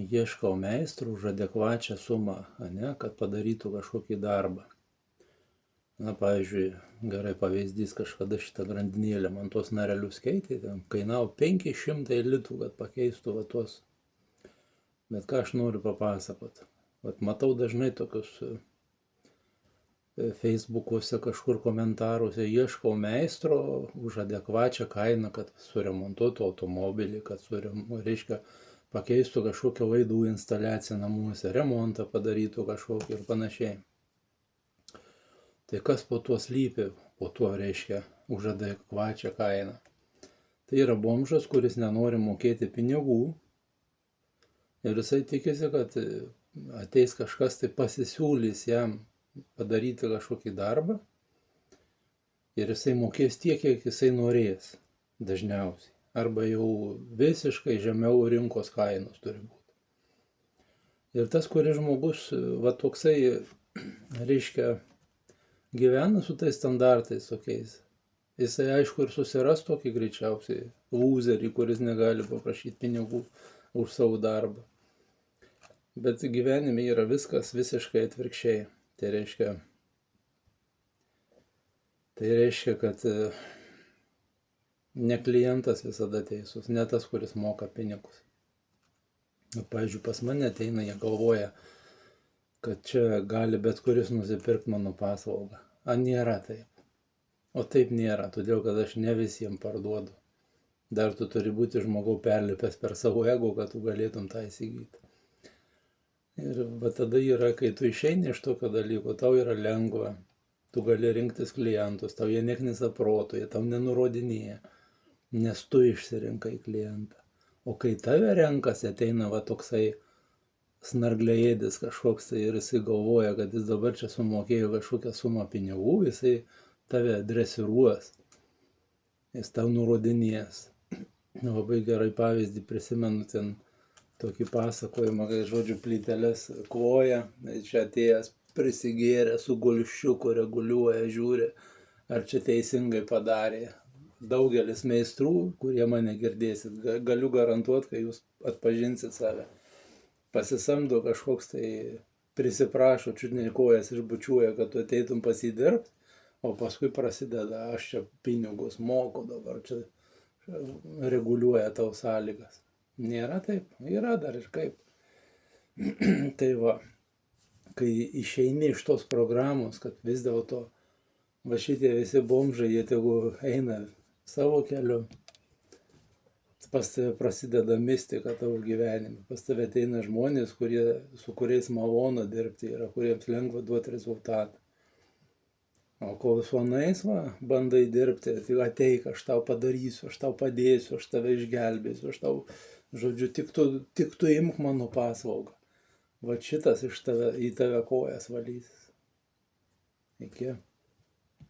ieškau meistrų už adekvačią sumą, ane, kad padarytų kažkokį darbą. Na, pavyzdžiui, gerai pavyzdys, kažkada šitą grandinėlę man tuos narelius keitė, ten kainavo 500 litų, kad pakeistų va tuos. Bet ką aš noriu papasakot. Vat matau dažnai tokius Facebookuose kažkur komentaruose, ieškau meistro už adekvačią kainą, kad suremontuotų automobilį, kad reiškia, pakeistų kažkokią laidų instaliaciją namuose, remontą padarytų kažkokį ir panašiai. Tai kas po tuo slypi, po tuo reiškia už adekvačią kainą? Tai yra bomžas, kuris nenori mokėti pinigų ir jisai tikisi, kad ateis kažkas tai pasisiūlys jam padaryti kažkokį darbą ir jisai mokės tiek, kiek jisai norės dažniausiai. Arba jau visiškai žemiau rinkos kainos turi būti. Ir tas, kuris žmogus, va toksai, reiškia, gyvena su tais standartais tokiais, jisai aišku ir susiras tokį greičiausiai lūzerį, kuris negali paprašyti pinigų už savo darbą. Bet gyvenime yra viskas visiškai atvirkščiai. Tai reiškia, kad ne klientas visada teisus, ne tas, kuris moka pinigus. Pavyzdžiui, pas mane ateina, jie galvoja, kad čia gali bet kuris nusipirkti mano paslaugą. A, nėra taip. O taip nėra, todėl kad aš ne visiems parduodu. Dar tu turi būti žmogau perlipęs per savo ego, kad tu galėtum tą įsigyti. Ir va tada yra, kai tu išeini iš tokio dalyko, tau yra lengva, tu gali rinktis klientus, tau jie neknisa proto, jie tau nenurodinėja, nes tu išsirinkai klientą. O kai tave renkasi, ateina va toksai snargliaėdis kažkoks tai ir jisai galvoja, kad jis dabar čia sumokėjo kažkokią sumą pinigų, jisai tave dresiruos, jis tau nurodinės. Labai gerai pavyzdį prisimenu ten tokį pasakojimą, kai žodžiu plyteles kloja, čia atėjęs prisigėrė su gulščiuku, reguliuoja, žiūri, ar čia teisingai padarė. Daugelis meistrų, kurie mane girdėsit, galiu garantuoti, kai jūs atpažinsit save. Pasisamdo kažkoks tai prisiprašo, čiutnei kojas išbučiuoja, kad tu ateitum pasidirbt, o paskui prasideda, aš čia pinigus moku dabar, čia reguliuoja tau sąlygas. Nėra taip, yra dar ir kaip. Tai va, kai išeini iš tos programos, kad vis dėlto va šitie visi bomžai, jie tegu eina savo keliu, pas tave prasideda mistika tavo gyvenime, pas tave ateina žmonės, su kuriais malonu dirbti yra, kuriems lengva duoti rezultatą. O kol su anais bandai dirbti, tai ateik, aš tau padarysiu, aš tau padėsiu, aš tave išgelbėsiu, aš tau, žodžiu, tik tu imk mano paslaugą. Va šitas į tave kojas valys. Iki.